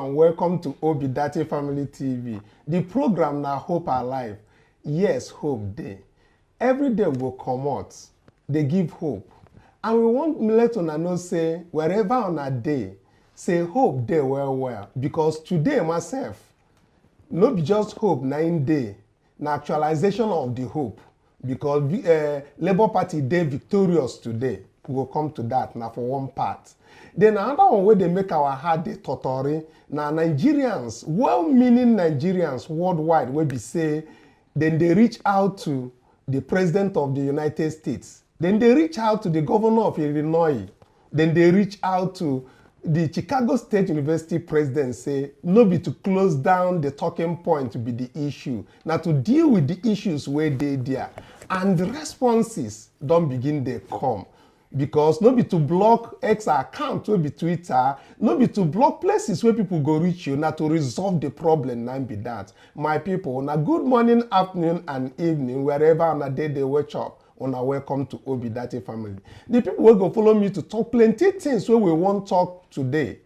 and welcome to Obidate Family TV. The program now Hope Alive. Yes, hope day. Every day we will come out, they give hope. And we want to let una know say, wherever on a day, say hope day well. Because today myself, no be just hope 9 day, na actualization of the hope. Because Labour Party day victorious today. We will come to that now for one part. Then another one where they make our heart the totori. Now Nigerians, well-meaning Nigerians worldwide will be say, then they reach out to the President of the United States. Then they reach out to the Governor of Illinois. Then they reach out to the Chicago State University President, say, no be to close down the talking point to be the issue. Now to deal with the issues where they there. And the responses don't begin they come. Because no be to block X account will be Twitter, no be to block places where people go reach you, not to resolve the problem, not be that. My people, na good morning, afternoon, and evening, wherever on a day they wake up, on a welcome to Obidate Family. The people will go follow me to talk plenty things where we won't talk today.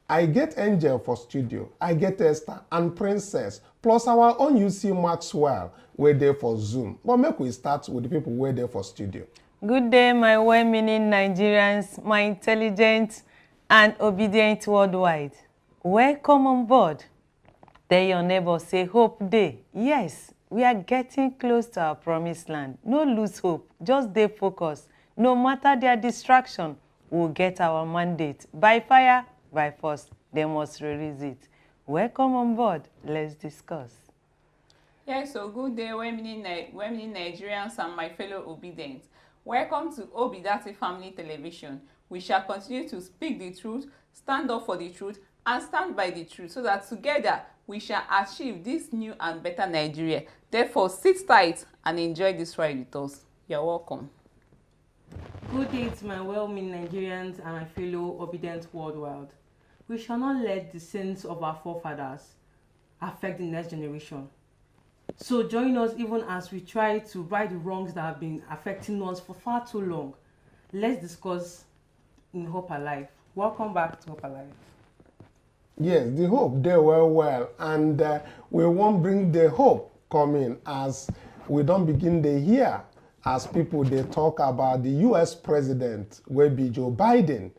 I get Angel for studio, I get Esther and Princess, plus our own UC Maxwell, we're there for Zoom. But make we start with the people who are there for studio. Good day, my well-meaning Nigerians, my intelligent and obedient worldwide. Welcome on board. Tell your neighbor, say hope day. Yes, we are getting close to our promised land. No lose hope, just stay focused. No matter their distraction, we'll get our mandate. By fire, by force, they must release it. Welcome on board. Let's discuss. Yes, so good day, well-meaning Nigerians and my fellow obedients. Welcome to Obidate Family Television. We shall continue to speak the truth, stand up for the truth, and stand by the truth so that together we shall achieve this new and better Nigeria. Therefore, sit tight and enjoy this ride with us. You're welcome. Good day to my well-meaning Nigerians and my fellow obedient worldwide. We shall not let the sins of our forefathers affect the next generation. So join us even as we try to right the wrongs that have been affecting us for far too long. Let's discuss in Hope Alive. Welcome back to Hope Alive. Yes, the hope they well. And we won't bring the hope coming as we don't begin the year as people they talk about the US president will be Joe Biden.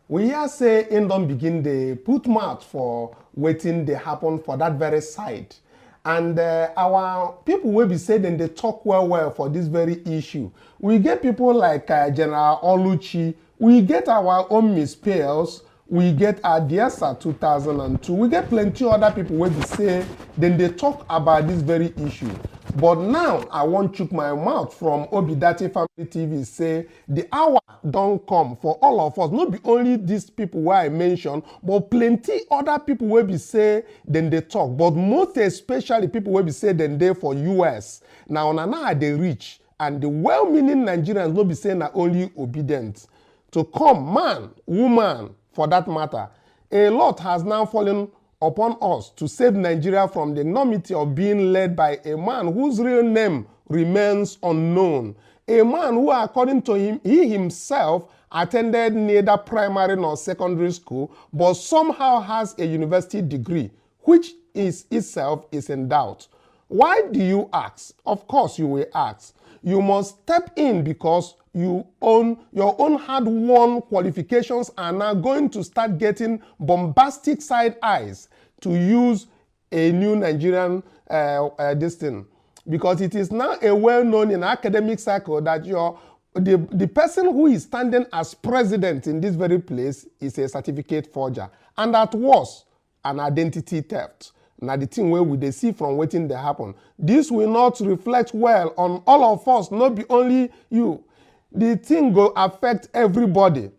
We here say in don't begin the put mouth for waiting they happen for that very side. And our people will be saying they talk well for this very issue. We get people like General Oluchi. We get our own Miss Pales. We get Adiasa 2002. We get plenty other people will be say then they talk about this very issue. But now I want to chook my mouth from Obidate Family TV say the hour don't come for all of us. Not be only these people where I mentioned, but plenty other people will be say then they talk. But most especially people will be say then they for US. Now they reach and the well-meaning Nigerians will be saying not only obedient. To come, man, woman, for that matter, a lot has now fallen upon us to save Nigeria from the enormity of being led by a man whose real name remains unknown. A man who, according to him, he himself attended neither primary nor secondary school, but somehow has a university degree, which is itself is in doubt. Why do you ask? Of course you will ask. You must step in because you own your own hard-won qualifications are now going to start getting bombastic side eyes to use a new Nigerian this thing. Because it is now a well-known in academic circle that the person who is standing as president in this very place is a certificate forger. And that was an identity theft. Now the thing where we they see from waiting they happen. This will not reflect well on all of us, not be only you. The thing will affect everybody.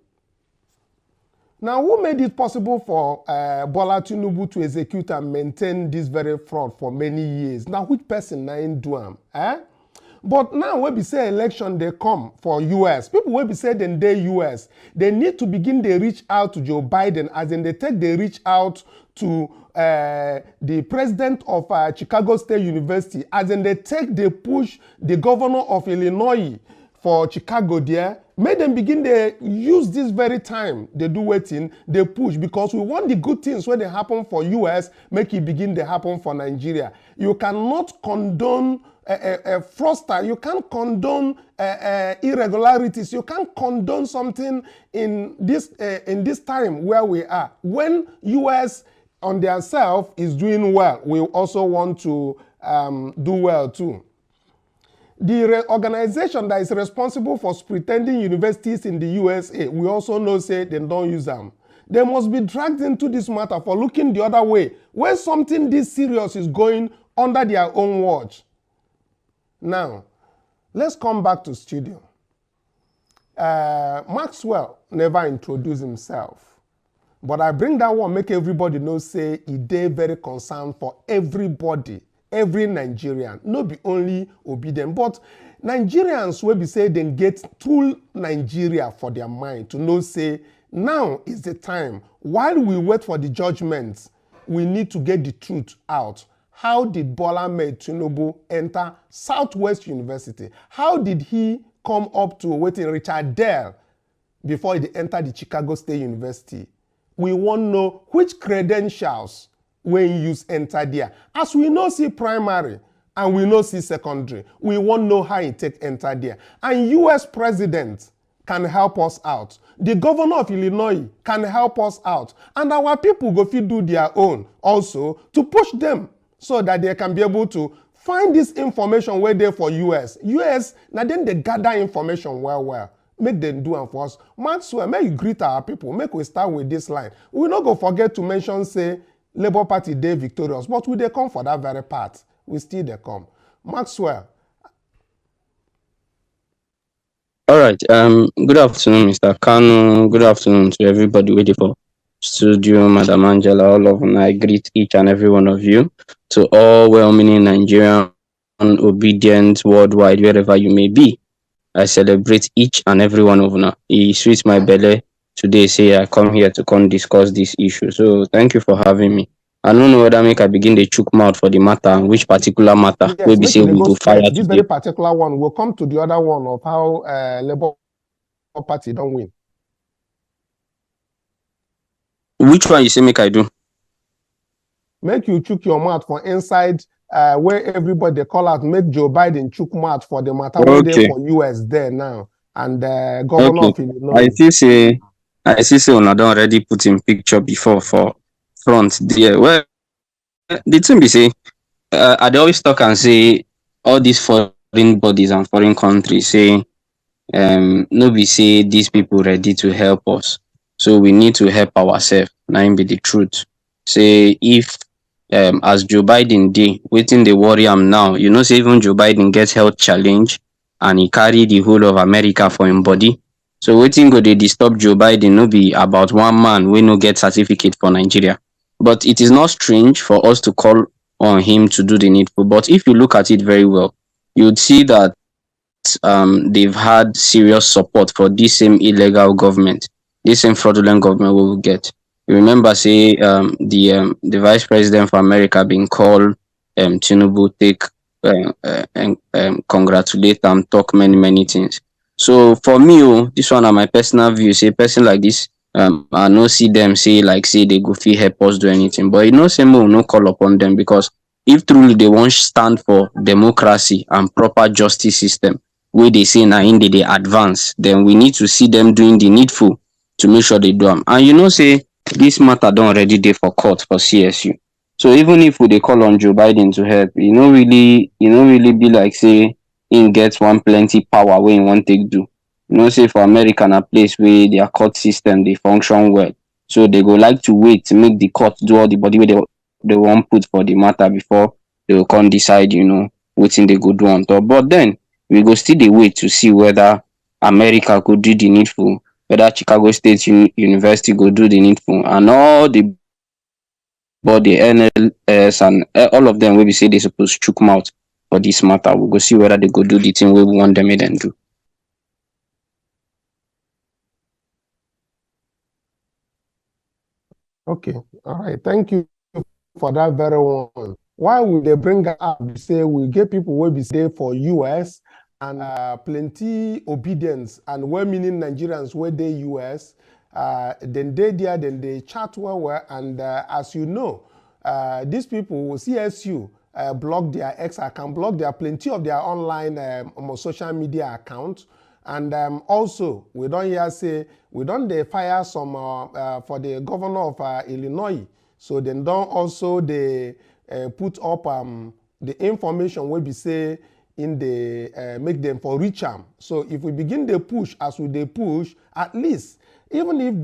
Now, who made it possible for Bola Tinubu to execute and maintain this very fraud for many years? Now, which person na in do am? But now, when we say election, they come for US. People will be saying then they US. They need to begin to reach out to Joe Biden, as in they reach out to the president of Chicago State University, as in they push the governor of Illinois for Chicago there, Make them begin to use this very time. They do waiting, they push, because we want the good things when they happen for US, make it begin to happen for Nigeria. You cannot condone fraudster. You can't condone irregularities. You can't condone something in this time where we are. When US on their self is doing well, we also want to do well too. The organization that is responsible for pretending universities in the USA, we also know say they don't use them. They must be dragged into this matter for looking the other way when something this serious is going under their own watch. Now, let's come back to studio. Maxwell never introduced himself, but I bring that one, make everybody know say he dey very concerned for everybody. Every Nigerian, not be only Obidate, but Nigerians will be say they get through Nigeria for their mind to know say now is the time. While we wait for the judgments, we need to get the truth out. How did Bola Ahmed Tinubu enter Southwest University? How did he come up to waiting Richard Dell before he entered the Chicago State University? We want to know which credentials when you enter there. As we know see primary and we know see secondary, we won't know how it take enter there. And US president can help us out. The governor of Illinois can help us out. And our people go fit do their own also to push them so that they can be able to find this information where they for US. US, now then they gather information well. Make them do and for us. Maxwell, may you greet our people. Make we start with this line. We not go forget to mention say Labour Party dey victorious, but we dey come for that very part. We still dey come. Maxwell. All right. Good afternoon, Mr. Kanu. Good afternoon to everybody waiting for studio, Madam Angela, all of them. I greet each and every one of you. To all well-meaning Nigerian obedient worldwide, wherever you may be. I celebrate each and every one of them. It sweets my belly today say I come here to come discuss this issue. So thank you for having me. I don't know whether I begin the chook mouth for the matter and which particular matter yes, will be say we go fire this today. very particular one will come to the other one of how Labour Party don't win. Which one you say make I do? Make you chook your mouth for inside where everybody they call out, make Joe Biden chook mouth for the matter Okay. for US there now. And governor of Illinois. I see say una don already put in picture before for front there. Well, the thing be say, I dey always talk and say all these foreign bodies and foreign countries say, no be say these people ready to help us. So we need to help ourselves. Now be the truth. Say if as Joe Biden dey, waiting they worry am now. You know, say even Joe Biden gets health challenge and he carry the whole of America for him body. So waiting go they disturb Joe Biden no be about one man we no get certificate for Nigeria. But it is not strange for us to call on him to do the needful. But if you look at it very well, you would see that they've had serious support for this same illegal government, this same fraudulent government we will get. You remember say the vice president for America being called Tinubu take congratulate and talk many things. So for me, this one are my personal view. Say person like this, I no see them say like say they go fit help us do anything. But you know, say more no call upon them because if truly they won't stand for democracy and proper justice system, where they say now in they advance, then we need to see them doing the needful to make sure they do them. And you know, say this matter don't already dey for court for CSU. So even if they call on Joe Biden to help, you know really be like say in gets one plenty power where you want take do. You know, say for America na place where their court system they function well. So they go like to wait to make the court do all the body where they won't put for the matter before they will come decide, you know, waiting they go do on top. But then we go still dey wait to see whether America could do the needful, whether Chicago State University go do the needful, and all the body NLS and all of them will be say they supposed to chook mouth for this matter. We go see whether they go do the thing we want them to do. Okay, all right. Thank you for that very one. Why would they bring up say we get people will be stay for US and plenty obedience and well-meaning Nigerians where they US, then they there, then they chat well, and as you know, these people will CSU block their X account, block their plenty of their online social media accounts. And also, we don't hear say, we don't they fire some for the governor of Illinois. So then don't also they put up the information where we say in the make them for reach am. So if we begin the push as we they push, at least even if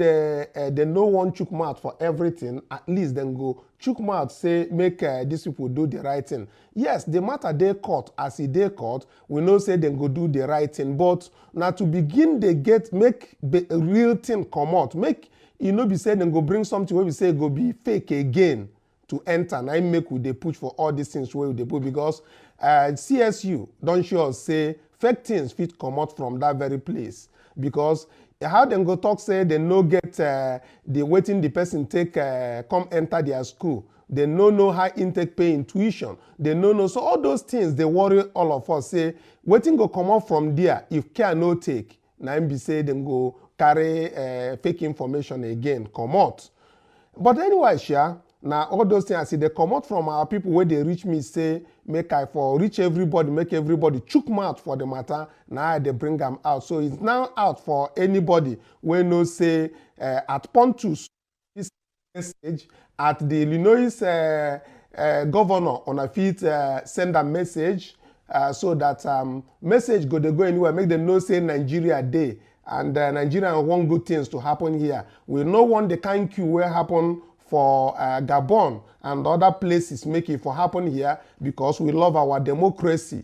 they no one chook mouth for everything, at least then go chook mouth say make these people do the right thing. Yes, the matter they court as they court, we know say then go do the right thing. But now to begin they make the real thing come out, make you know be say then go bring something where we say go be fake again to enter. And I make we they push for all these things where they put because CSU don't sure say fake things fit come out from that very place because how them go talk say they no get the waiting the person take come enter their school. They no know how intake pay in tuition. They no know. So all those things they worry all of us say waiting go come out from there if care no take. Now be say them go carry fake information again come out. But anyway, sure. Now all those things I see they come out from our people where they reach me say make I for reach everybody, make everybody chook mouth for the matter. Now they bring them out. So it's now out for anybody when no say at Pontus this message at the Illinois governor on a feet send a message so that message go they go anywhere make them know say Nigeria day and Nigeria want good things to happen here. We no want the kind queue where happen for Gabon and other places make it for happen here because we love our democracy.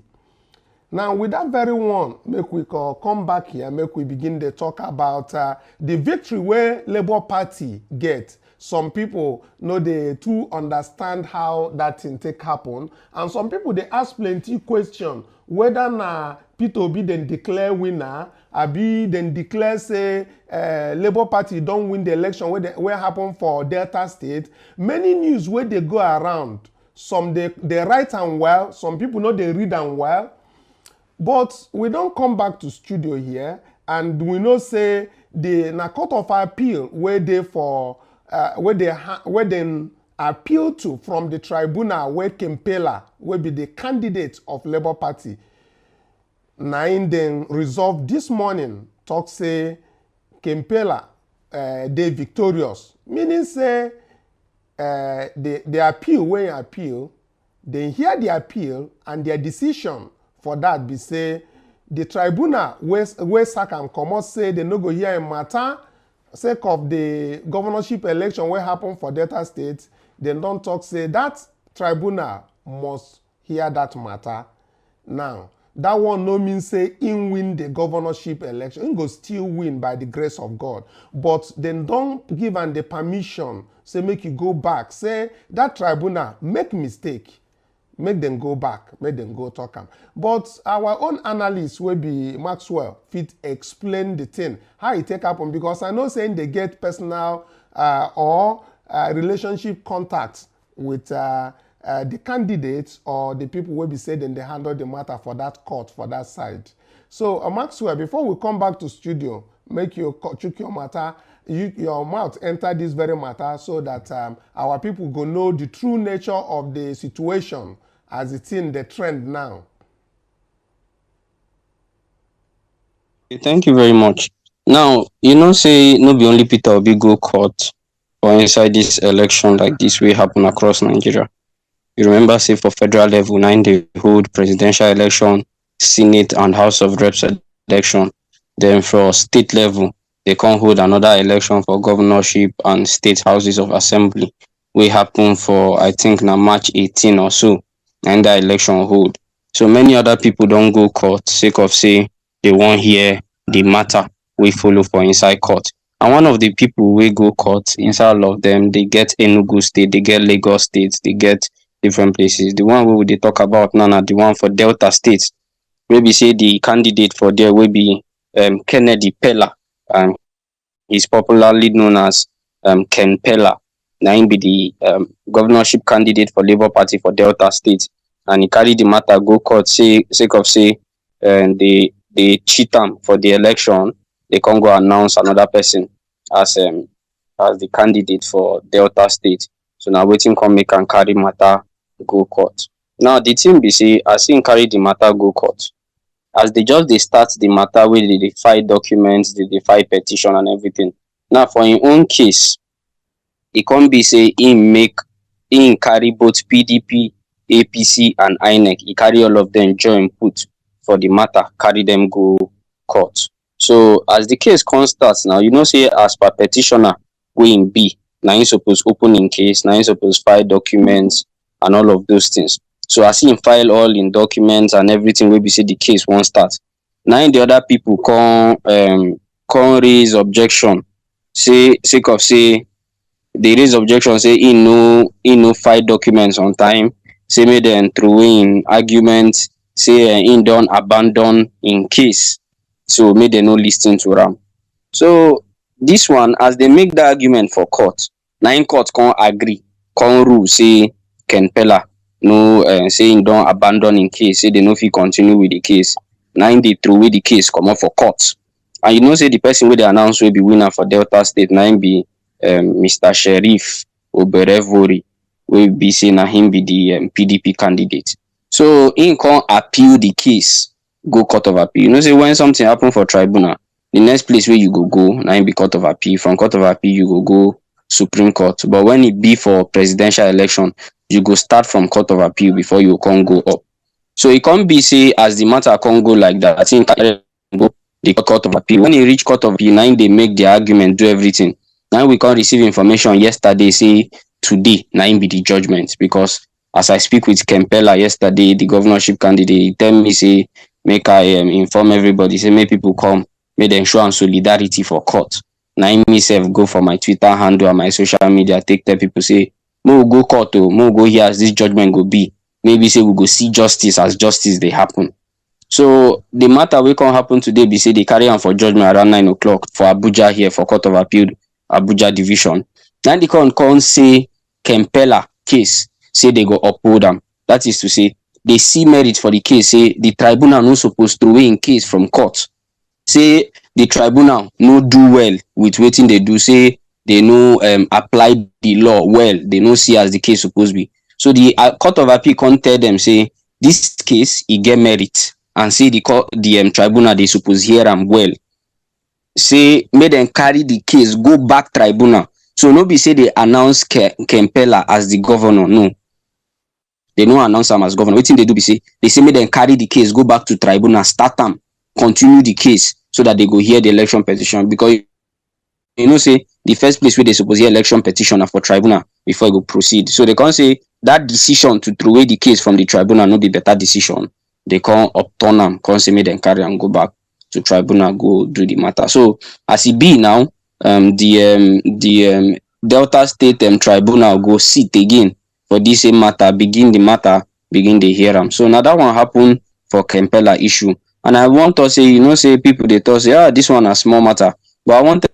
Now with that very one, make we come back here, make we begin to talk about the victory where Labour Party get. Some people know they too understand how that thing take happen. And some people they ask plenty question whether na Peter Obi then declare winner, abi then declare say Labour Party don't win the election where happen for Delta State. Many news where they go around. Some they write them well, some people know they read them well. But we don't come back to studio here and we know say the na court of appeal where they for where they appeal to from the tribunal where Ken Pela will be the candidate of Labour Party. Nine then resolved this morning talk say Ken Pela they victorious. Meaning say the appeal where you appeal, they hear the appeal and their decision for that be say the tribunal where sack and comot say they no go hear a matter sake of the governorship election wey happen for Delta State. Dem don talk say that tribunal must hear that matter. Now that one no mean say him win the governorship election. Him go still win by the grace of God. But dem don give am the permission say make you go back. Say that tribunal make mistake. Make them go back, make them go talk am. But our own analyst will be Maxwell fit explain the thing, how it take happen, because I know saying they get personal or relationship contacts with the candidates or the people will be said and they handle the matter for that court, for that side. So Maxwell, before we come back to studio, make you check your matter, your mouth enter this very matter so that our people go know the true nature of the situation as it's in the trend now. Thank you very much. Now, you know, say no be only Peter Obi go court for inside this election like this will happen across Nigeria. You remember, say for federal level, 9 they hold presidential election, Senate and House of Reps election. Then for state level, they can hold another election for governorship and state houses of assembly. Will happen for I think now March 18 or so, and that election hold. So many other people don't go court sake of say they won't hear the matter we follow for inside court. And one of the people we go court inside all of them, they get Enugu State, they get Lagos State, they get different places. The one we they talk about now, the one for Delta State. Maybe say the candidate for there will be Ken Pela. He's popularly known as Ken Pela. Now he be the governorship candidate for Labour Party for Delta State. And he carried the matter go court sake of say they cheat am for the election, they can't go announce another person as the candidate for Delta State. So now waiting come make and carry matter go court. Now the thing be say as him carry the matter go court, as they just dey start the matter wey dey file documents, dey file petition and everything. Now for im own case, e come be say im carry both PDP, APC and INEC. E carry all of them join put for the matter, carry them go court. So as the case come start now, you know say as per petitioner wey im be, na im suppose open im case, na im suppose file documents and all of those things. So as im file all im documents and everything wey be say the case wan start, na im the other people come raise objection, say sake of say they raise objection say im no file documents on time, say make dem throway im argument, say im don abandon im case, so make dem no lis ten to am. So this one, as they make that argument for court, na im court come agree, come rule say Ken Pela no say im don abandon im case, say they no fit continue with the case. Na im dey throway the case comot for court. And you know say the person wey dey announce wey be winner for Delta State, na im be Mr. Sheriff Oberevori, wey be say na him be the PDP candidate. So im come appeal the case go court of appeal. You know say when something happen for tribunal, the next place where you go na im be court of appeal. From court of appeal you go Supreme Court. But when it be for presidential election, you go start from court of appeal before you can go up. So it can't be say as the matter can go like that, I think go the court of appeal. When you reach court of appeal, now they make the argument, do everything. Now we can receive information yesterday, say today, now be the judgment. Because as I speak with Ken Pela yesterday, the governorship candidate, he tell me say make I inform everybody, say make people come, make them show solidarity for court. Now myself go for my Twitter handle and my social media, take tell people say, mo go court, mo go here as this judgment go be. Maybe say we go see justice as justice they happen. So the matter we can happen today be say they carry on for judgment around 9 o'clock for Abuja here for Court of Appeal, Abuja Division. Now they can say Ken Pela case, say they go uphold them. That is to say, they see merit for the case, say the tribunal no supposed to weigh in case from court. Say the tribunal no do well with waiting they do, say they no apply the law well, they no see as the case supposed to be. So the Court of Appeal can tell them say this case it get merit, and say the tribunal they suppose hear them well. Say make them carry the case go back tribunal. So no be say they announce Ken Pela as the governor. No, they no announce him as governor. What thing they do be say they say make them carry the case go back to tribunal, start them, continue the case so that they go hear the election petition. Because you know say the first place where they suppose hear election petition are for tribunal before it go proceed. So they can't say that decision to throw away the case from the tribunal no be better decision. They can't upturn them, can't say make them carry and go back to tribunal, go do the matter. So as it be now, the Delta State tribunal go sit again for this same matter, begin the hear them. So now that one happen for Ken Pela issue. And I want to say, you know, say people they thought say, this one a small matter. But I want to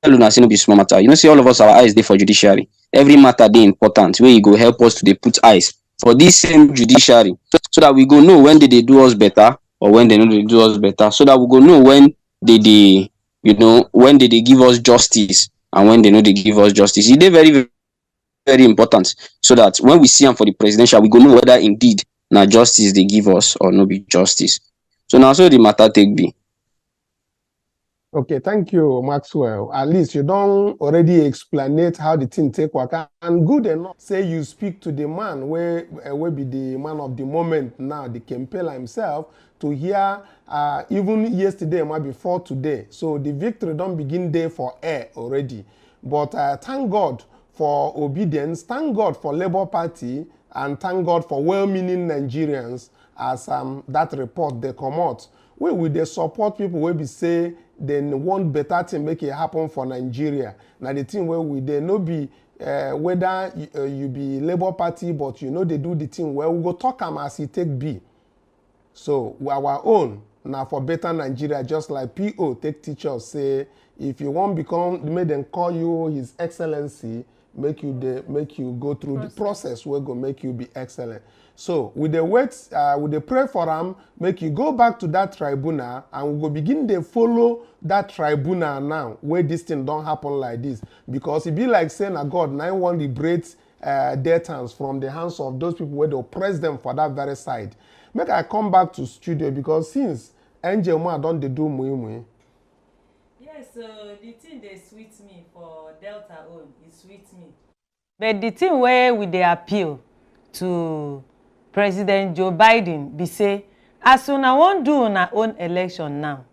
tell you, say no be small matter. You know, say all of us our eyes there for judiciary. Every matter they important. Where you go help us to they put eyes for this same judiciary, so that we go know when they do us better or when they know they do us better. So that we go know when they when they give us justice and when they know they give us justice. It's very, very important. So that when we see them for the presidential, we go know whether indeed now justice they give us or no be justice. So now so the matter take be. Okay, thank you, Maxwell. At least you don't already explain how the thing take work. And good enough, say you speak to the man where be the man of the moment now, the Ken Pela himself, to hear even yesterday, maybe before today. So the victory don't begin there for air already. But thank God for obedience, thank God for Labour Party, and thank God for well-meaning Nigerians as that report they come out. We will they support people where we say they want better to make it happen for Nigeria. Now the thing where we they no be whether you be Labour Party, but you know they do the thing where we go talk them as it take be. So we our own now for better Nigeria, just like PO take teachers say if you want become make them call you His Excellency, make you go through the process wey go make you be excellent. So we dey wait, we dey pray for am, make you go back to that tribunal, and we go begin dey follow that tribunal now, where this thing don happen like this. Because e be like saying na God na him wan liberate death hands from the hands of those people wey dey oppress them for that very side. Make I come back to studio because since Angel Ma don dey do muyi. Yes, so the thing dey sweet me for Delta own, e sweet me. But the thing where we dey appeal to President Joe Biden be say, as una wan do una own election now,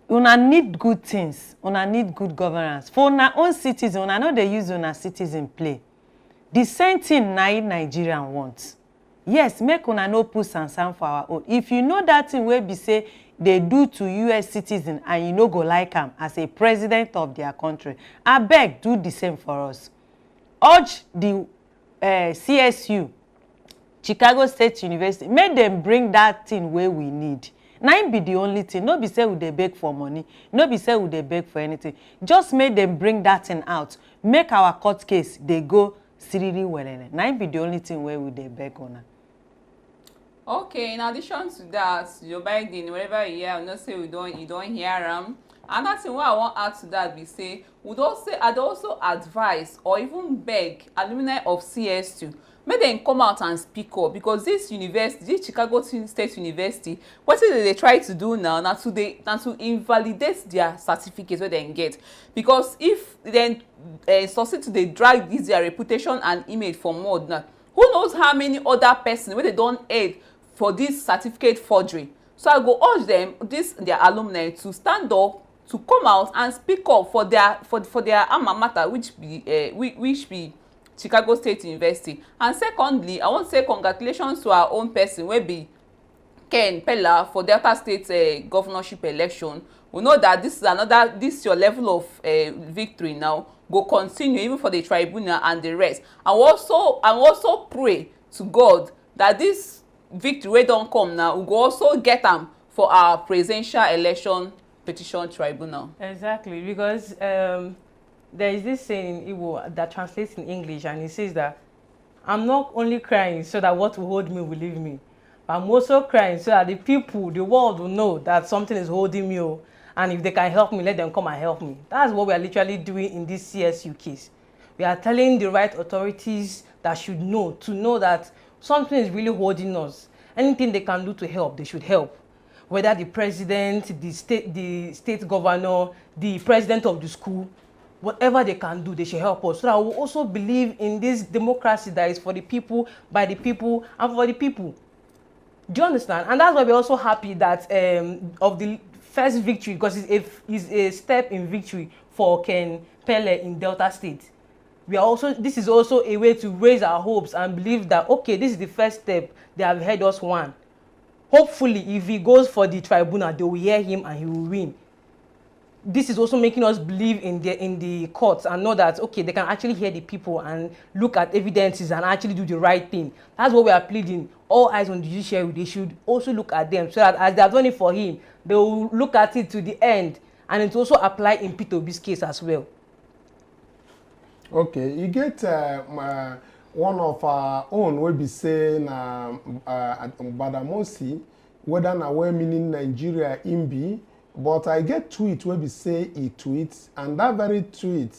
una need good things, una need good governance. For una own citizen, una no dey use una citizen play. The same thing na Nigerian want. Yes, make una no put sansan for our own. If you know that thing wey be say they do to US citizen and you no go like am as a president of their country, abeg do the same for us. Urge the CSU, Chicago State University, make them bring that thing where we need. Na im be the only thing. No be say we dey beg for money, no be say we dey beg for anything. Just make them bring that thing out. Make our court case they go siriri welele. Na im be the only thing where we dey beg on. Okay, in addition to that, Joe Biden, wherever you hear, not say you don't hear him. Another thing what I want to add to that be say, I'd also advise or even beg alumni of CS2, make them come out and speak up, because this university, this Chicago State University, what they try to do now, na to invalidate their certificates where they get. Because if then succeed to they drag this their reputation and image for mud now, who knows how many other persons where they don't aid for this certificate forgery. So I go urge them, their alumni, to stand up, to come out and speak up for their alma mater, which be Chicago State University. And secondly, I want to say congratulations to our own person, wey be Ken Pela, for Delta State governorship election. We know that this your level of victory now go continue even for the tribunal and the rest. And also pray to God that this victory wey don come now, we go also get am for our presidential election petition tribunal. Exactly, because there is this saying in Igbo that translates in English, and it says that I'm not only crying so that what will hold me will leave me, but I'm also crying so that the world will know that something is holding me, and if they can help me, let them come and help me. That's what we are literally doing in this CSU case. We are telling the right authorities that should know, to know that something is really holding us. Anything they can do to help, they should help. Whether the president, the state governor, the president of the school, whatever they can do, they should help us. So that we also believe in this democracy that is for the people, by the people, and for the people. Do you understand? And that's why we're also happy that of the first victory, because it's a step in victory for Ken Pela in Delta State. This is also a way to raise our hopes and believe that, okay, this is the first step. They have heard us one. Hopefully, if he goes for the tribunal, they will hear him and he will win. This is also making us believe in the courts and know that, okay, they can actually hear the people and look at evidences and actually do the right thing. That's what we are pleading. All eyes on the judiciary, they should also look at them, so that as they have done it for him, they will look at it to the end, and it also apply in P2B's case as well. Okay, you get one of our own will be saying Badamosi, whether na where meaning Nigeria imbi, but I get tweet where be say he tweets, and that very tweet,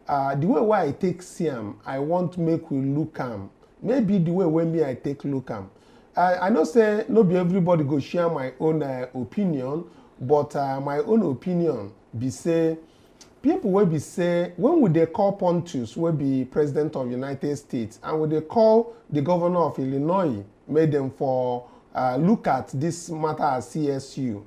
the way why I take Siam, I want to make we look am. Maybe the way when me I take look am. I know say no be everybody go share my own opinion, but my own opinion be say, people will be say, when would they call Pontius, will be president of United States, and would they call the governor of Illinois, made them for look at this matter as CSU.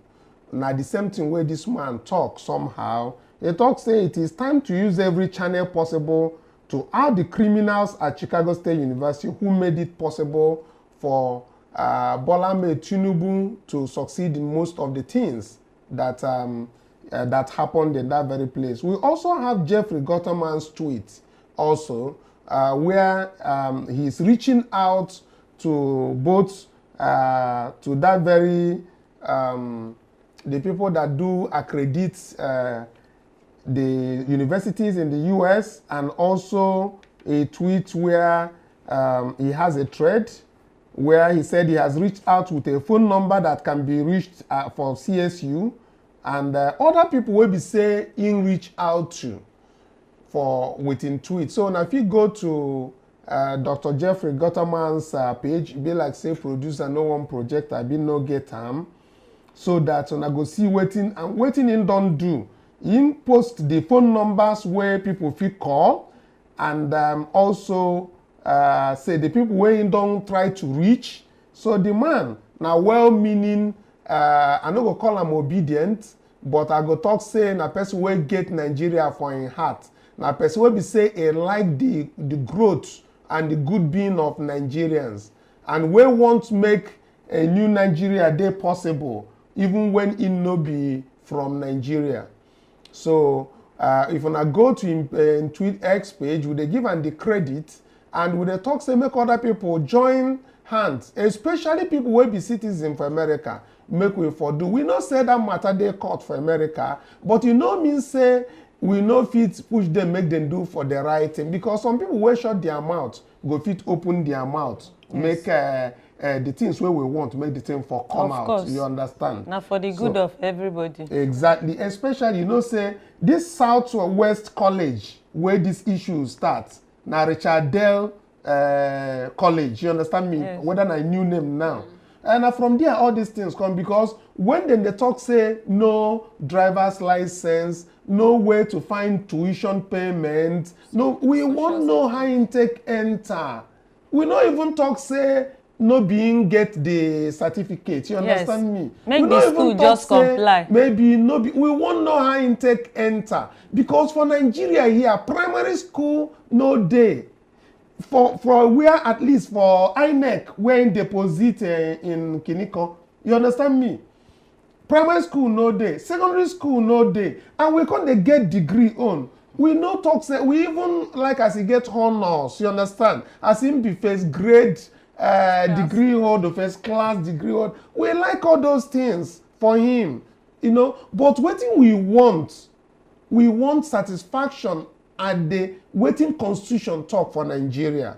Now the same thing where this man talk somehow, he talk say it is time to use every channel possible to out the criminals at Chicago State University who made it possible for Bola Ahmed Tinubu to succeed in most of the things that that happened in that very place. We also have Jeffrey Gutterman's tweet also, where he's reaching out to both to that very the people that do accredit the universities in the US, and also a tweet where he has a thread where he said he has reached out with a phone number that can be reached for CSU, and other people will be say in reach out to for within tweets. So now if you go to Dr. Jeffrey Gutterman's page, be like say producer no one project, I be no get him, so that when I go see waiting and waiting in don't do. In post the phone numbers where people feel call, and also say the people where in don't try to reach. So the man now well-meaning, I no go call him obedient, but I go talk say na person wey get Nigeria for in heart. Na person wey be say he like the growth and the good being of Nigerians, and we want to make a new Nigeria day possible, even when it no be from Nigeria. So if I go to in Tweet X page, would they give them the credit, and would they talk say make other people join hands, especially people will be citizens for America, make way for do. We not say that matter they court for America, but you know mean say we no fit push them, make them do for the right thing, because some people will shut their mouth, go fit open their mouth, yes. Make the things where we want to make the thing for come out. Course. You understand? Now for the good of everybody. Exactly. Especially, you know, say this Southwest College where this issue starts. Now Richard Dell College. You understand me? Yes. Whether I new name now. And from there, all these things come, because when then they talk say no driver's license, no way to find tuition payment, no, we won't know how intake enter. We not even talk say no being get the certificate. You understand me? Make the school just comply. Maybe no be, we won't know how intake enter, because for Nigeria here, primary school no day. For where at least for INEC where in deposit in Kiniko. You understand me? Primary school no day, secondary school no day, and we can't get degree on. We no talk say we even like as he get honors. You understand? As him be first grade degree holder, first class degree holder. We like all those things for him, you know. But what we want satisfaction at the waiting constitution talk for Nigeria.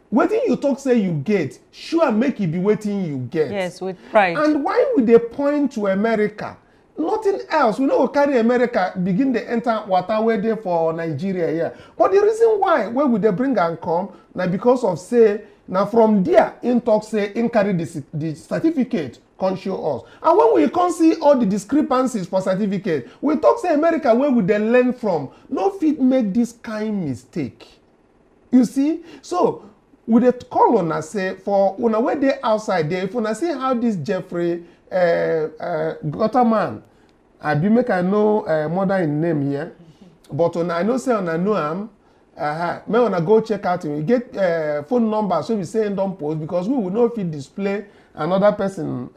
Waiting you talk say you get, sure make it be waiting you get. Yes, with pride. And why would they point to America? Nothing else. We know carry America begin to enter water where they for Nigeria here. But the reason why would they bring and come? Now because of say, now from there in talk say in carry the certificate can show us. And when we can see all the discrepancies for certificate, we talk say America where would they learn from? No fit make this kind mistake. You see? So we they call on us say for when where they outside there, if when I see how this Jeffrey Gutterman, I be make I know more than in name here, but when I know say on I know him, may when I go check out him, we get phone number, so we say don't post, because we will not fit display another person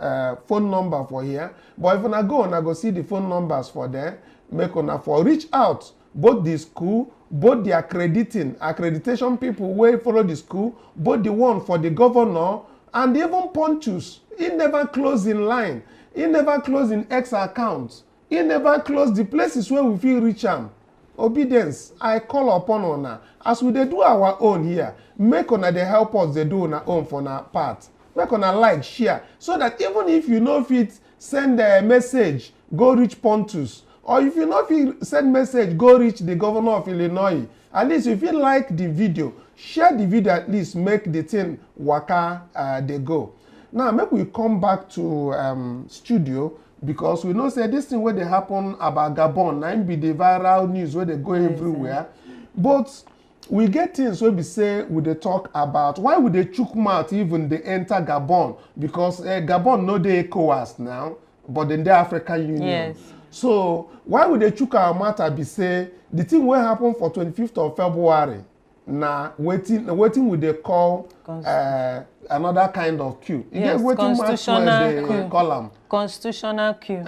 phone number for here. But if I go see the phone numbers for there, make on for reach out both the school, both the accreditation people where follow the school, both the one for the governor, and even Pontius. He never close in line. He never close in X account. He never close the places where we feel reach am. Obedience, I call upon una. As we dey do our own here, make una dey help us dey do una own for our part. Make una like, share, so that even if you no fit send a message, go reach Pontius, or if you no fit send message, go reach the governor of Illinois. At least if you like the video, share the video, at least make the thing waka dey go. Now make we come back to studio, because we know say this thing where they happen about Gabon, now be the viral news where they go everywhere. But we get things where we say we they talk about why would they chook mouth even they enter Gabon, because Gabon no they ECOWAS now, but then the African Union. Yes. So why would they chook our matter be say the thing will happen for 25th of February? Now waiting with they call another kind of coup. Yes, constitutional coup. Call them. Constitutional coup.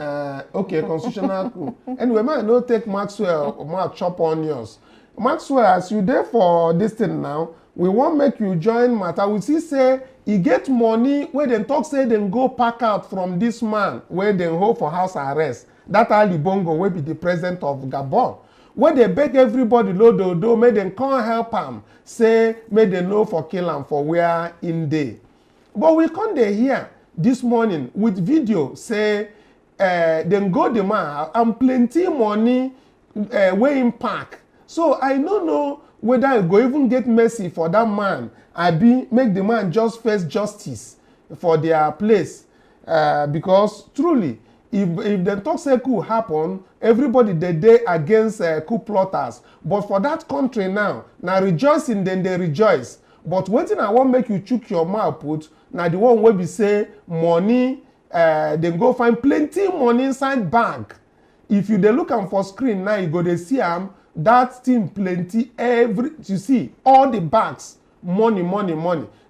Okay, constitutional coup. Anyway, man, no take Maxwell, Mark chop onions. Maxwell, as you there for this thing now, we won't make you join matter. We see say he get money where they talk say they go pack out from this man where they hold for house arrest. That Ali Bongo will be the president of Gabon. When they beg everybody, do make them come help am, say, make them know for kill am for where in day. But we come there here this morning with video, say, then go the man and plenty money way in park. So I don't know whether I go even get mercy for that man. I be make the man just face justice for their place. Because truly, if the talk say coup happen, everybody they day against coup plotters. But for that country now rejoicing, then they rejoice. But waiting I want make you chook your mouth put, now the one where we say money, then go find plenty money inside bank. If you dey look am for screen now, you go dey see am, that thing plenty you see all the bags, money.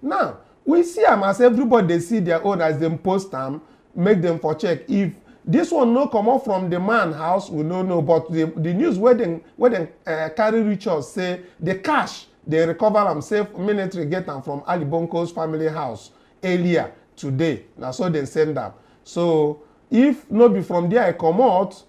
Now, we see am as everybody dey see their own as them post am, make them for check. If this one no come out from the man house, we no know, but the news where they carry reach us say the cash they recover am safe military get am from Ali Bonko's family house earlier today. Now so they send am. So if no be from there I come out,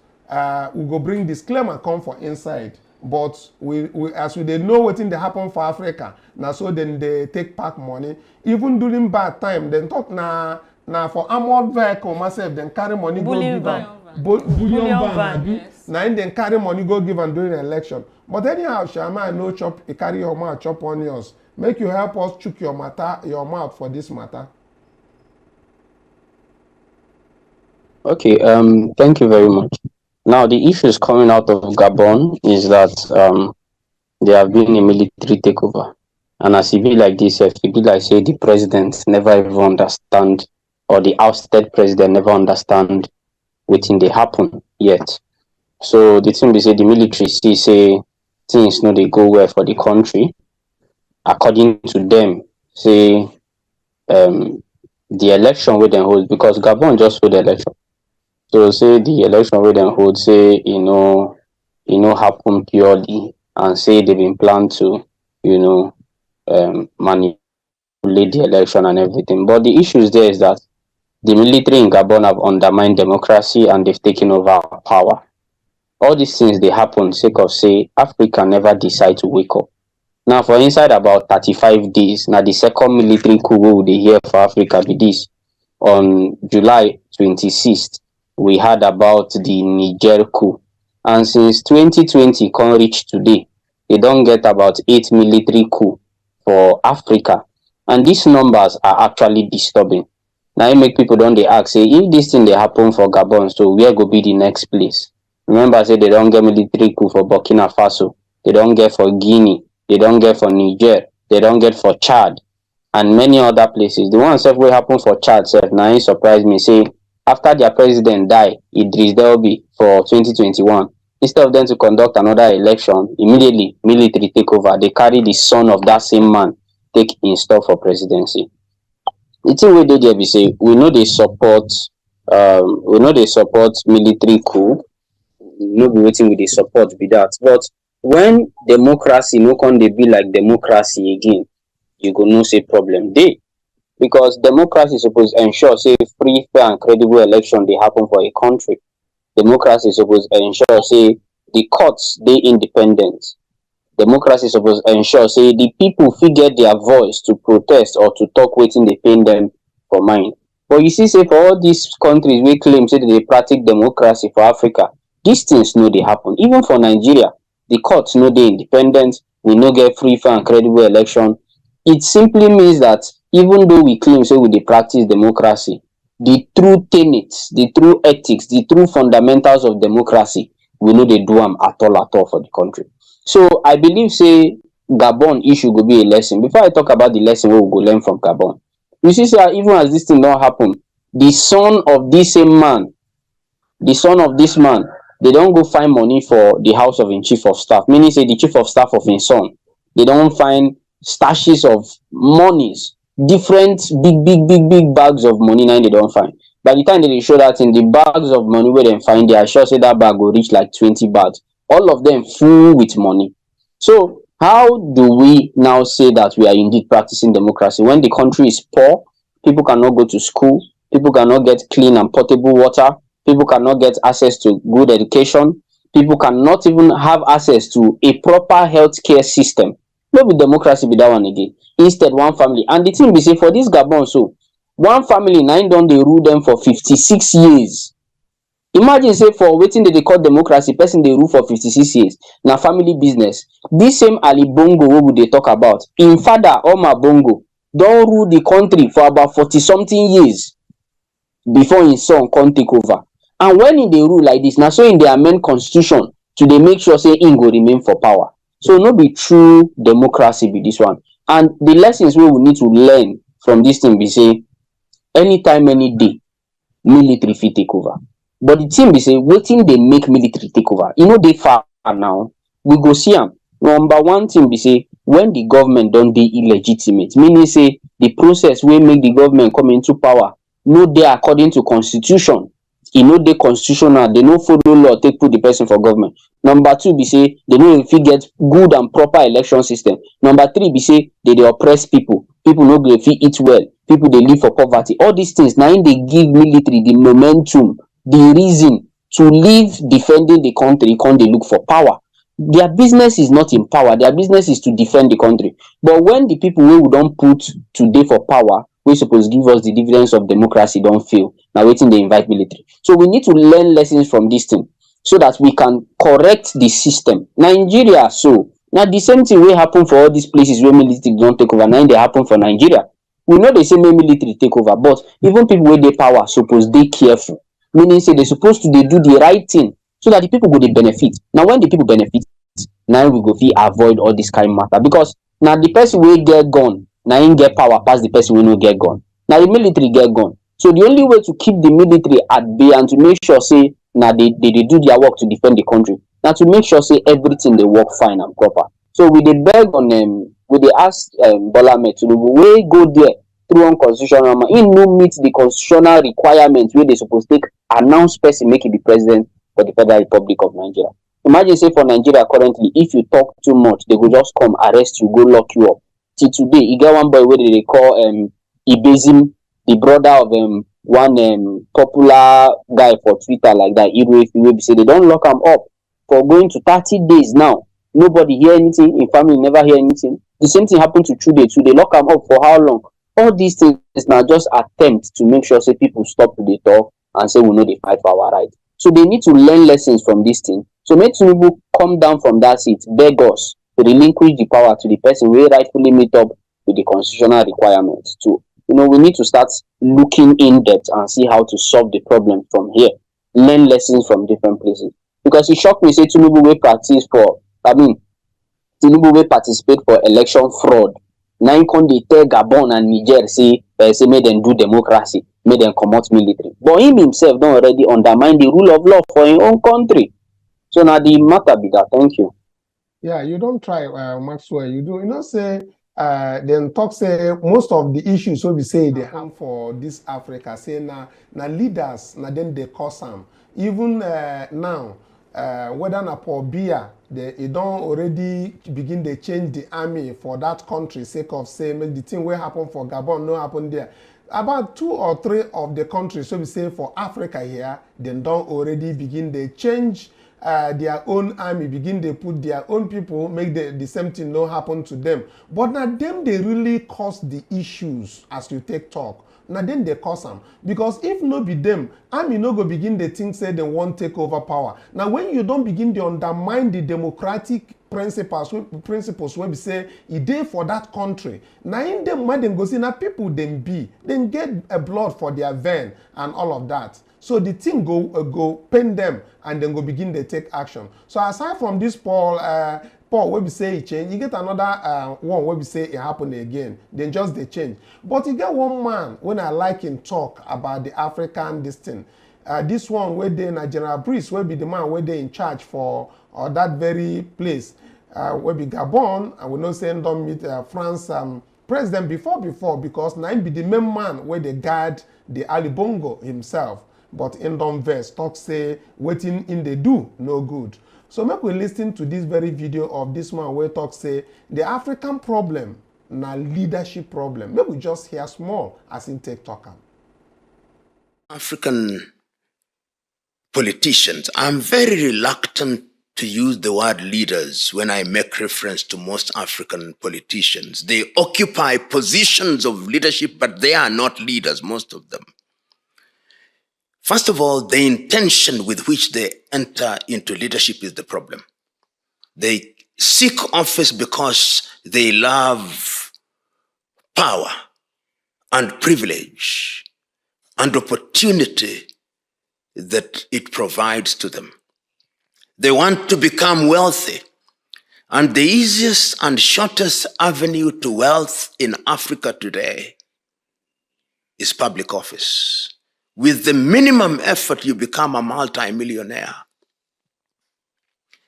we go bring disclaimer come for inside. But we as we they know what thing they happen for Africa. Now so then they take back money. Even during bad time, then talk now for armored vehicle myself, then carry money go give am. Bullion van. Yes. Now then carry money go give am during the election. But anyhow, Shama no chop, carry your mouth, chop onions. Make you help us chook your mouth for this matter. Okay, thank you very much. Now, the issues coming out of Gabon is that there have been a military takeover. And as it be like this, it be like say the president never even understand, or the ousted president never understand wetin dey happen yet. So the thing be say the military see say things no dey go well for the country. According to them, say the election wey dem hold, because Gabon just hold the election. So say the election wey dem hold, say no happen purely, and say they've been planned to manipulate the election and everything. But the issue there is that the military in Gabon have undermined democracy and they've taken over power. All these things they happen sake of say Africa never decide to wake up. Now for inside about 35 days, now the second military coup we dey hear for Africa be this. On July 26th, we heard about the Niger coup. And since 2020 can reach today, they don't get about 8 military coup for Africa. And these numbers are actually disturbing. Now it make people don't they ask, say, if this thing they happen for Gabon, so where go be the next place? Remember, say they don't get military coup for Burkina Faso, they don't get for Guinea, they don't get for Niger, they don't get for Chad, and many other places. The one self will happen for Chad, self now it surprised me. Say after their president died, Idris Deby for 2021, instead of them to conduct another election, immediately military take over. They carry the son of that same man take install for presidency. The thing we did there be say we know they support military coup. No be waiting with the support be that. But when democracy no can they be like democracy again, you go no say problem dey. Because democracy is supposed to ensure say free, fair and credible election they happen for a country. Democracy is supposed to ensure say the courts they independent. Democracy is supposed to ensure say the people figure their voice to protest or to talk waiting they pain them for mind. But you see, say for all these countries we claim say they practice democracy for Africa, these things no they happen. Even for Nigeria, the courts no they independent, we no get free, fair and credible election. It simply means that even though we claim say we dey practice democracy, the true tenets, the true ethics, the true fundamentals of democracy, we know they do them at all for the country. So I believe say Gabon issue will be a lesson. Before I talk about the lesson we will go learn from Gabon, you see, sir, even as this thing don't happen, the son of this same man, the son of this man, they don't go find money for the house of his chief of staff, meaning say the chief of staff of his son. They don't find stashes of monies, different big bags of money. Now they don't find. By the time they show that in the bags of money where they find, they are sure say that bag will reach like 20 bags. All of them full with money. So how do we now say that we are indeed practicing democracy when the country is poor? People cannot go to school. People cannot get clean and potable water. People cannot get access to good education. people cannot even have access to a proper healthcare system. No be democracy be that one again. Instead, one family. And the thing be say for this Gabon, so one family na im don dey rule them for 56 years. Imagine say for wetin dey call democracy, person dey rule for 56 years. Na family business. This same Ali Bongo wey we dey talk about, im father Omar Bongo don rule the country for about 40 something years before im son come take over. And when im dey rule like this, na so im dey amend constitution to dey make sure say im go remain for power. So no be true democracy be this one. And the lessons wey we need to learn from this thing be say anytime, any day, military fit take over. But the thing be say wetin dey make military take over, e no dey far now. We go see am. Number one thing be say when the government don dey illegitimate, meaning say the process wey make the government come into power no dey according to constitution, e no dey constitutional, they no follow law take put the person for government. Number two be say they no even fit get good and proper election system. Number three be say they dey oppress people. People no go fit eat well. People dey live for poverty. All these things na im dey give military the momentum, the reason to leave defending the country, come dey look for power. Their business is not in power. Their business is to defend the country. But when the people wey we don put today for power, wey suppose give us the dividends of democracy, don fail, na wetin dey invite military. So we need to learn lessons from this thing so that we can correct the system. Nigeria, so na the same thing wey happen for all these places where military don take over, na im dey happen for Nigeria. We know dey say make military take over, but even people wey dey power suppose dey careful, meaning say they suppose to dey do the right thing so that the people go dey benefit. Now when the people benefit, now we go fit avoid all this kind of matter, because now the person wey get gun na im get power pass the person wey no get gun. Now the military get gun. So the only way to keep the military at bay and to make sure say now they do their work to defend the country, now to make sure say everything they work fine and proper. So we dey beg on we dey ask Bola Tinubu wey go there through unconstitutional manner. He no meet the constitutional requirements where they supposed to take announce person make it the president for the Federal Republic of Nigeria. Imagine say for Nigeria currently, if you talk too much, they go just come arrest you, go lock you up. Till today, you get one boy where they call Ibezim, the brother of one popular guy for Twitter like that. If say they don't lock him up for going to 30 days now. Nobody hear anything. In family never hear anything. The same thing happened to Chidi. So they lock him up for how long? All these things is now just attempt to make sure say people stop to the talk and say we know they fight for our right. So they need to learn lessons from this thing. So make Tinubu come down from that seat, beg us to relinquish the power to the person who rightfully meet up with the constitutional requirements too. We need to start looking in depth and see how to solve the problem from here. Learn lessons from different places. Because it shocked me, say Tinubu will participate for election fraud. Now you can tell Gabon and Niger say make them do democracy, make them come out military. But him himself don't already undermine the rule of law for his own country. So now the matter be that. Thank you. Yeah, you don't try, Maxwell. You do, say, then talk say most of the issues so we say they have for this Africa, say now leaders, now then they cause them. Even now, whether na for beer, they don't already begin to change the army for that country, sake of say make the thing will happen for Gabon, no happen there. About 2 or 3 of the countries, so we say for Africa here, they don't already begin to change their own army, begin they put their own people, make the same thing no happen to them. But now them they really cause the issues as you take talk. Now then they cause them. Because if no be them, army no go begin the think say they won't take over power. Now when you don't begin to undermine the democratic principles where we say it dey for that country. Now in them when them go see now people them be, then get a blood for their vein and all of that. So the thing go pain them and then go begin to take action. So aside from this Paul where we say it change, you get another one where we say it happen again. Then just they change. But you get one man when I like him talk about the African this thing. This one where they in General Breeze where be the man where they in charge for that very place. Where be Gabon, and we know saying don't meet France president before because now he be the main man where they guard the Ali Bongo himself. But in Don verse talk say waiting in they do no good. So make we listen to this very video of this man where talk say the African problem na leadership problem. Maybe we just hear small as in take talk. African politicians. I'm very reluctant to use the word leaders when I make reference to most African politicians. They occupy positions of leadership, but they are not leaders, most of them. First of all, the intention with which they enter into leadership is the problem. They seek office because they love power and privilege and opportunity that it provides to them. They want to become wealthy. And the easiest and shortest avenue to wealth in Africa today is public office. With the minimum effort, you become a multi-millionaire.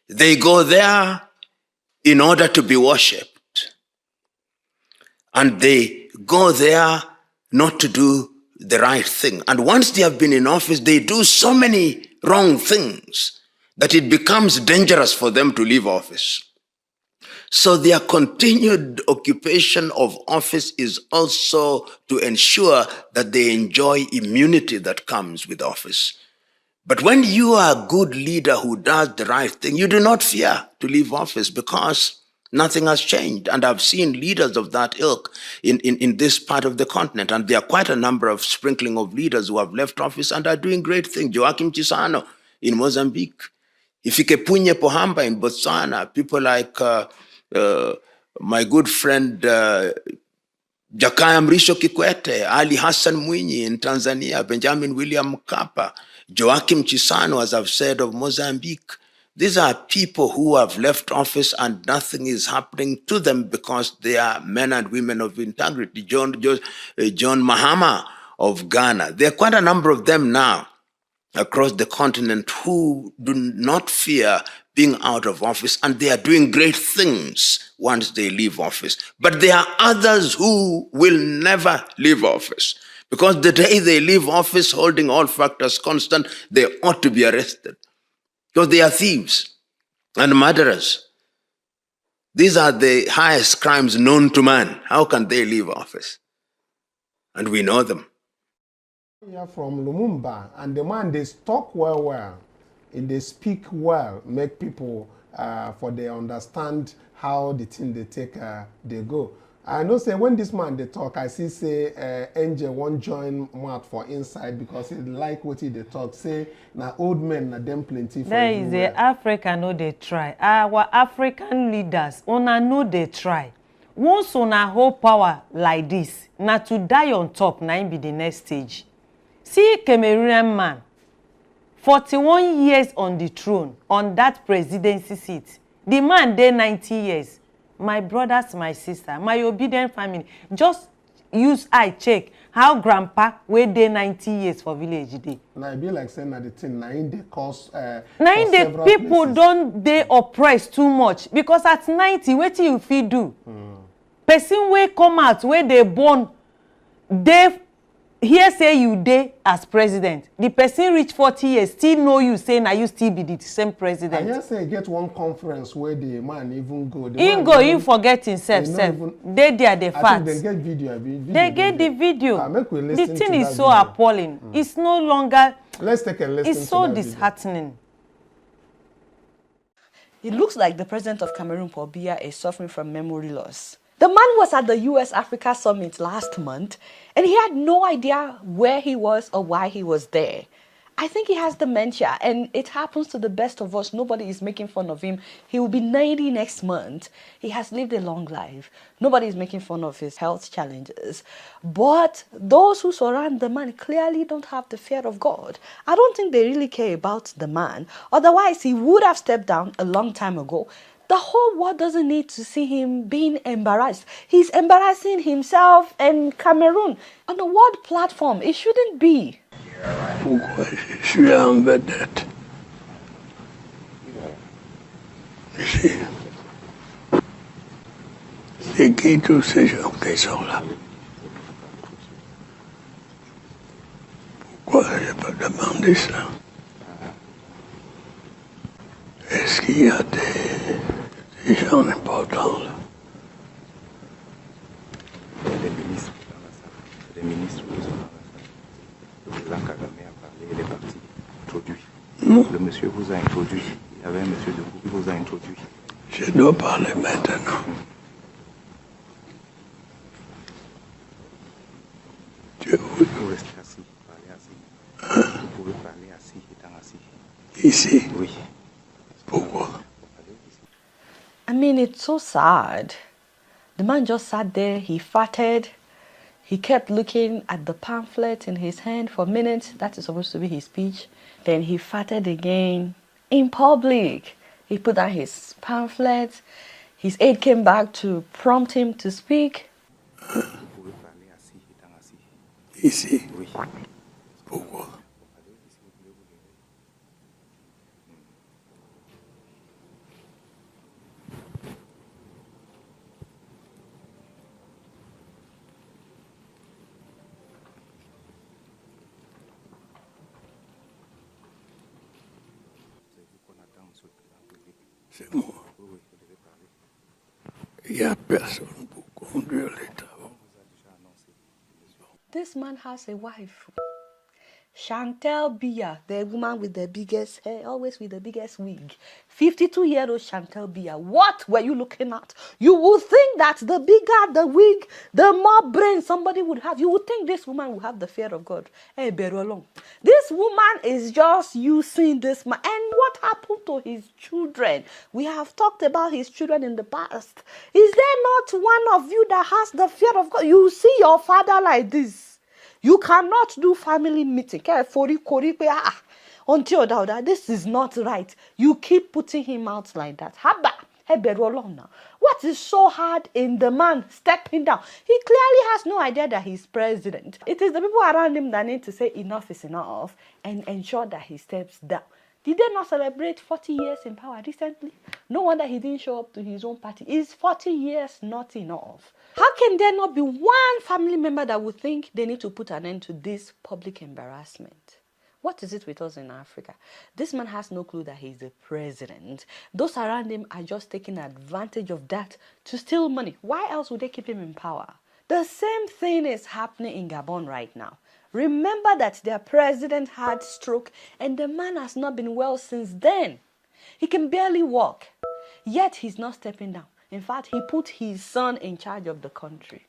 They go there in order to be worshipped. And they go there not to do the right thing. And once they have been in office, they do so many wrong things that it becomes dangerous for them to leave office. So their continued occupation of office is also to ensure that they enjoy immunity that comes with office. But when you are a good leader who does the right thing, you do not fear to leave office because nothing has changed. And I've seen leaders of that ilk in this part of the continent. And there are quite a number of sprinkling of leaders who have left office and are doing great things. Joachim Chissano in Mozambique. Ifikepunye Pohamba in Botswana. People like my good friend Jakaya Mrisho Kikwete, Ali Hassan Mwinyi in Tanzania, Benjamin William Mkapa, Joachim Chissano, as I've said, of Mozambique. These are people who have left office and nothing is happening to them because they are men and women of integrity. John Mahama of Ghana. There are quite a number of them now across the continent who do not fear being out of office, and they are doing great things once they leave office. But there are others who will never leave office, because the day they leave office holding all factors constant, they ought to be arrested, because they are thieves and murderers. These are the highest crimes known to man. How can they leave office? And we know them. Here from Lumumba, and the man, they talk well, and they speak well, make people for they understand how the thing they take they go. I know say when this man they talk, I see say Angel won't join Matt for inside because he like what he they talk. Say na old men na them plenty. There is a Africa no they try. Our African leaders, una know they try. Once una hold power like this, na to die on top, na be the next stage. See Cameroonian man, 41 years on the throne, on that presidency seat. The man dey 90 years. My brothers, my sister, my obedient family, just use eye check how grandpa wey dey 90 years for village dey. Now it be like saying that the thing, now in the cause now in the people don't they oppress too much because at 90, what you fit do? Person wey come out where they born, they here say you dey as president. The person reach 40 years, still know you say now you still be the same president. I just say get one conference where the man even go. He forget himself. They there the facts. They get video. They get the video. Make we listen the thing to is that so video. appalling. It's no longer. Let's take a listen. It's so to that disheartening. It looks like the president of Cameroon, Paul Biya, is suffering from memory loss. The man was at the US Africa Summit last month, and he had no idea where he was or why he was there. I think he has dementia, and it happens to the best of us. Nobody is making fun of him. He will be 90 next month. He has lived a long life. Nobody is making fun of his health challenges. But those who surround the man clearly don't have the fear of God. I don't think they really care about the man. Otherwise, he would have stepped down a long time ago. The whole world doesn't need to see him being embarrassed. He's embarrassing himself and Cameroon on a world platform. It shouldn't be. Pourquoi je suis en vedette ici? C'est qui tous ces gens qui sont là? Pourquoi je n'ai pas demandé ça? Est-ce qu'il y a des gens importants là? Les ministres qui sont là. Là, Kagame a parlé, il est parti, introduit. Le monsieur vous a introduit. Il y avait un monsieur de vous qui vous a introduit. Je dois parler maintenant. Je vous rester assis, parler assis. Vous pouvez parler assis, étant assis. Ici? Oui. Pourquoi? I mean, it's so sad. The man just sat there, he farted. He kept looking at the pamphlet in his hand for minutes. That is supposed to be his speech. Then he farted again in public. He put down his pamphlet. His aide came back to prompt him to speak. Ici? Oui. Pourquoi? C'est moi. Il n'y a personne pour conduire les travaux. This man has a wife. Chantel Bia, the woman with the biggest hair, always with the biggest wig. 52-year-old Chantel Bia. What were you looking at? You would think that the bigger the wig, the more brain somebody would have. You would think this woman would have the fear of God. Hey, Berolong. This woman is just using this man. And what happened to his children? We have talked about his children in the past. Is there not one of you that has the fear of God? You see your father like this. You cannot do family meeting. Until this is not right. You keep putting him out like that. What is so hard in the man stepping down? He clearly has no idea that he's president. It is the people around him that need to say enough is enough and ensure that he steps down. Did they not celebrate 40 years in power recently? No wonder he didn't show up to his own party. Is 40 years not enough? How can there not be one family member that would think they need to put an end to this public embarrassment? What is it with us in Africa? This man has no clue that he's the president. Those around him are just taking advantage of that to steal money. Why else would they keep him in power? The same thing is happening in Gabon right now. Remember that their president had stroke and the man has not been well since then. He can barely walk, yet he's not stepping down. In fact, he put his son in charge of the country.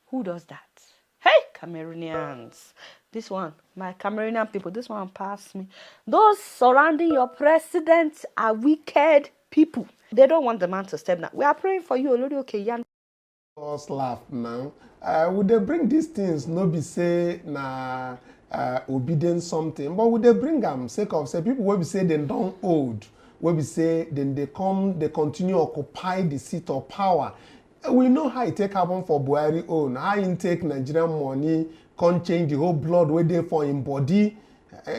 Who does that? Hey, Cameroonians. This one, my Cameroonian people, this one passed me. Those surrounding your president are wicked people. They don't want the man to step down. We are praying for you, Olori Okeyan. Us laugh now. Would they bring these things? No be say na obedient something, but would they bring them sake of say people will be say they don't old, will be say then they come, they continue occupy the seat of power. We know how it take happen for Buhari own, how he take Nigerian money, can't change the whole blood where they for him body.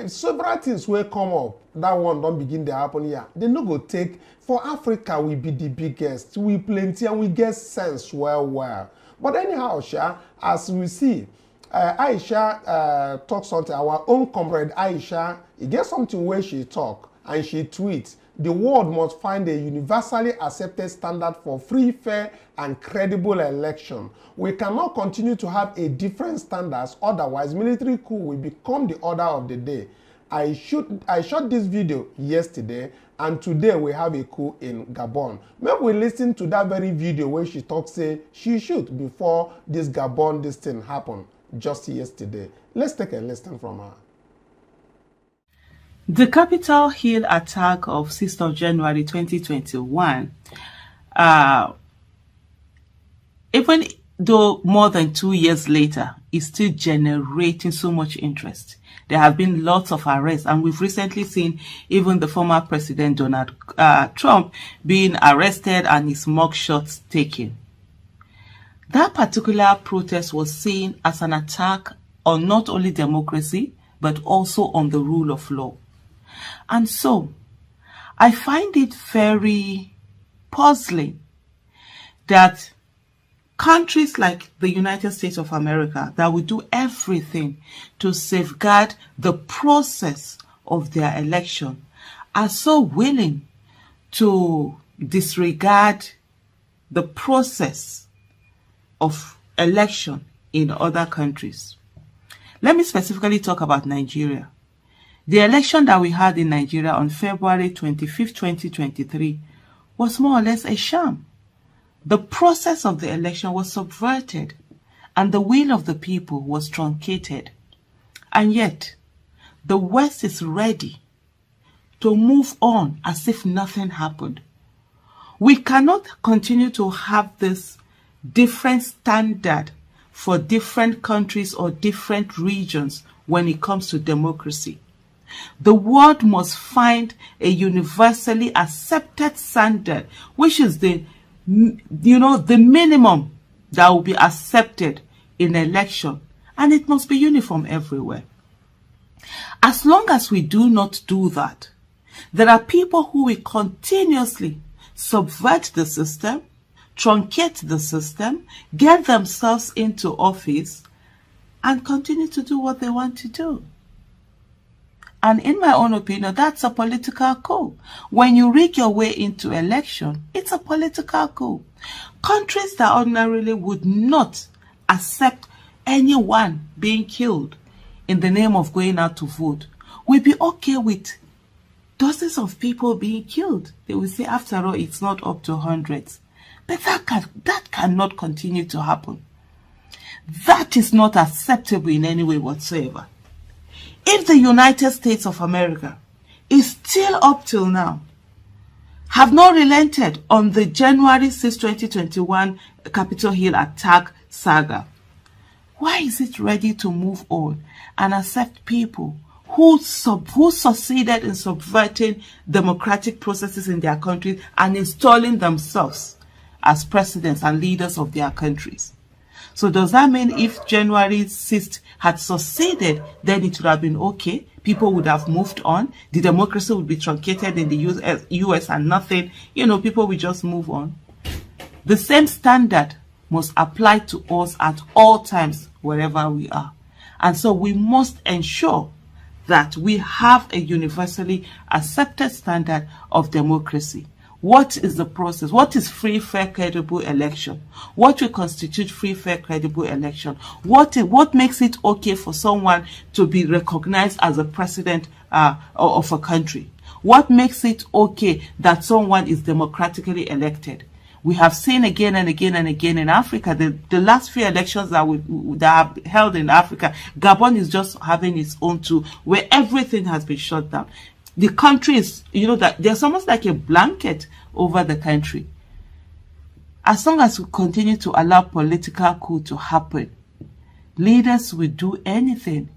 Several things will come up. That one don't begin to happen here. They no go take. For Africa, we be the biggest. We plenty and we get sense well. But anyhow, Sha, as we see, Aisha talks something. Our own comrade Aisha, it gets something where she talk and she tweets. The world must find a universally accepted standard for free, fair, and credible election. We cannot continue to have a different standards, otherwise military coup will become the order of the day. I shot this video yesterday, and today we have a coup in Gabon. Maybe we listen to that very video where she talks, say she shoot before this Gabon, this thing happened just yesterday. Let's take a listen from her. The Capitol Hill attack of 6th of January 2021, even though more than 2 years later, is still generating so much interest. There have been lots of arrests, and we've recently seen even the former President Donald Trump being arrested and his mugshots taken. That particular protest was seen as an attack on not only democracy, but also on the rule of law. And so, I find it very puzzling that countries like the United States of America that will do everything to safeguard the process of their election are so willing to disregard the process of election in other countries. Let me specifically talk about Nigeria. The election that we had in Nigeria on February 25th, 2023 was more or less a sham. The process of the election was subverted and the will of the people was truncated. And yet, the West is ready to move on as if nothing happened. We cannot continue to have this different standard for different countries or different regions when it comes to democracy. The world must find a universally accepted standard, which is the minimum that will be accepted in election, and it must be uniform everywhere. As long as we do not do that, there are people who will continuously subvert the system, truncate the system, get themselves into office, and continue to do what they want to do. And in my own opinion, that's a political coup. When you rig your way into election, it's a political coup. Countries that ordinarily would not accept anyone being killed in the name of going out to vote will be okay with dozens of people being killed. They will say, after all, it's not up to hundreds. But that cannot continue to happen. That is not acceptable in any way whatsoever. If the United States of America is still up till now, have not relented on the January 6, 2021 Capitol Hill attack saga, why is it ready to move on and accept people who succeeded in subverting democratic processes in their countries and installing themselves as presidents and leaders of their countries? So does that mean if January 6th had succeeded, then it would have been okay? People would have moved on. The democracy would be truncated in the US and nothing. People will just move on. The same standard must apply to us at all times, wherever we are. And so we must ensure that we have a universally accepted standard of democracy. What is the process? What is free, fair, credible election? What will constitute free, fair, credible election? What makes it okay for someone to be recognized as a president of a country? What makes it okay that someone is democratically elected? We have seen again and again and again in Africa, the last few elections that have held in Africa, Gabon is just having its own too, where everything has been shut down. The country is, that there's almost like a blanket over the country. As long as we continue to allow political coup to happen, leaders will do anything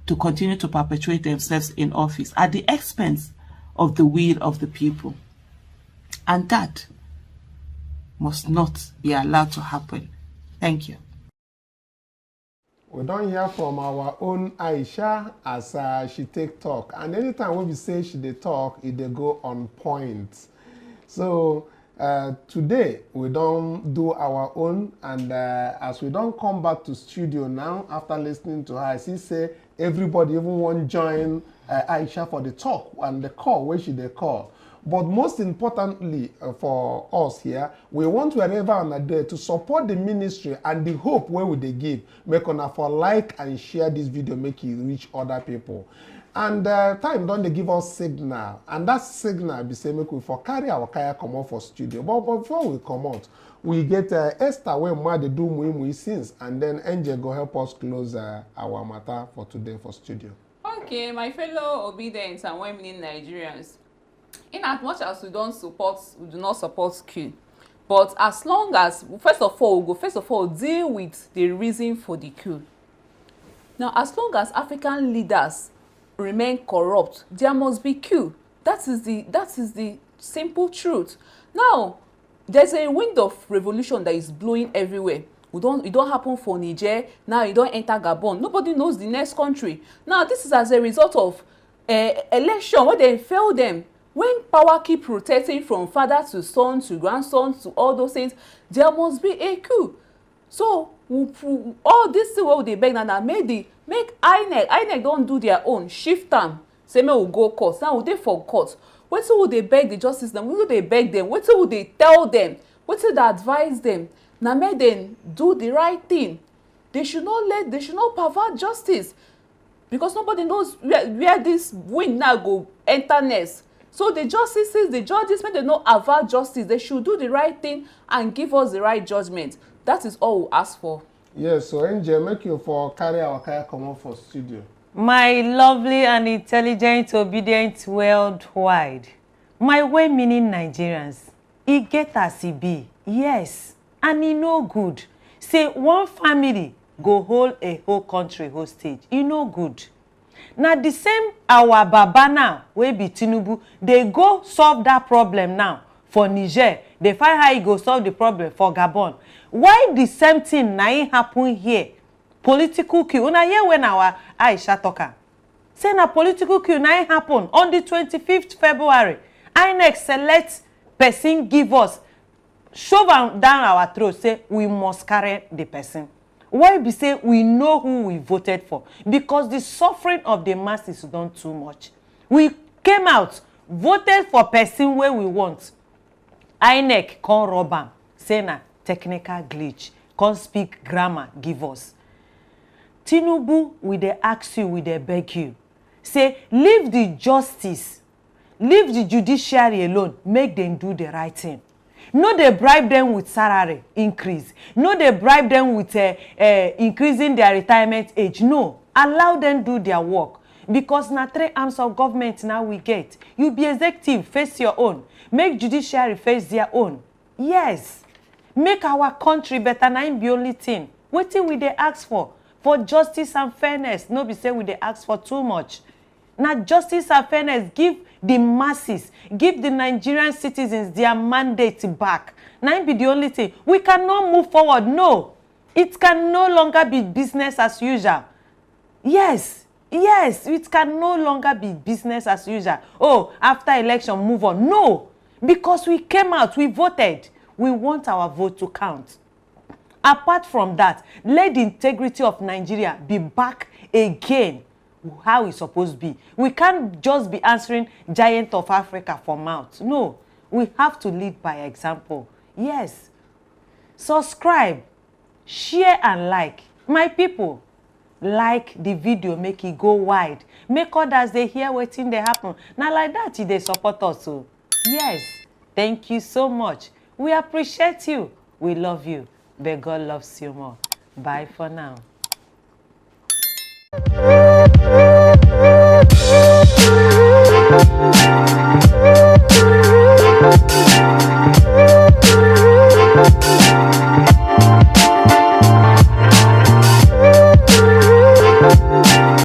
to continue to perpetuate themselves in office at the expense of the will of the people. And that must not be allowed to happen. Thank you. We don't hear from our own Aisha as she take talk. And anytime we say she dey talk, it dey go on point. So today we don't do our own, and as we don't come back to studio now after listening to her, I see say everybody even want join Aisha for the talk and the call where she dey call. But most importantly for us here, we want wherever on a day to support the ministry and the hope where would they give. Make on for like and share this video, make it reach other people. And time don't they give us signal, and that signal be say make we for carry our kaya come out for studio. But before we come out, we get Esther where ma they do we since, and then Angel go help us close our matter for today for studio. Okay, my fellow obedient and well-meaning Nigerians. In as much as we do not support coup, but as long as first of all deal with the reason for the coup. Now, as long as African leaders remain corrupt, there must be coup. That is the simple truth. Now, there's a wind of revolution that is blowing everywhere. It don't happen for Niger. Now it don't enter Gabon. Nobody knows the next country. Now this is as a result of election where they fail them. When power keep rotating from father to son to grandson to all those things, there must be a coup. So all this thing what they beg now make INEC don't do their own, shift them. Say me will go court. Now they for court. What will they beg the justice them? What will they beg them? What will they tell them? What will they advise them? Now make them do the right thing. They should not pervert justice. because nobody knows where this wind now go enter next. So the justices, the judges, when they know about justice, they should do the right thing and give us the right judgment. That is all we ask for. Yes, so Angel, make you for carry our car come on for studio. My lovely and intelligent, obedient worldwide. My well-meaning Nigerians. E get as e be, yes, and e no good. Say one family go hold a whole country hostage. E no good. Now the same our baba now, wey be Tinubu, they go solve that problem now for Niger. They find how e go solve the problem for Gabon. Why the same thing na e happen here? Political coup. Una hear when our Aisha talker say na political coup na e happen on the 25th February. INEC select person give us, shove down our throat, say we must carry the person. Why be say we know who we voted for? Because the suffering of the masses is done too much. We came out, voted for person where we want. INEC can't rob am, say na technical glitch, can't speak grammar, give us. Tinubu, we dey ask you, we dey beg you. Say, leave the justice, leave the judiciary alone, make them do the right thing. No, they bribe them with salary increase. No, they bribe them with increasing their retirement age. No, allow them do their work. Because na 3 arms of government now we get. You be executive, face your own. Make judiciary face their own. Yes. Make our country better, na im be only thing. Wetin we dey ask for justice and fairness. No be say we dey ask for too much. Now justice and fairness, give the masses, give the Nigerian citizens their mandate back. Now be the only thing. We cannot move forward. No, it can no longer be business as usual. Yes, it can no longer be business as usual. Oh, after election, move on. No, because we came out, we voted. We want our vote to count. Apart from that, let the integrity of Nigeria be back again. How it's supposed to be. We can't just be answering giant of Africa for mouth. No, we have to lead by example. Yes. Subscribe, share and like. My people, like the video, make it go wide. Make others they hear wetin dey happen. Now like that, they support us. So yes, thank you so much. We appreciate you. We love you. But God loves you more. Bye for now.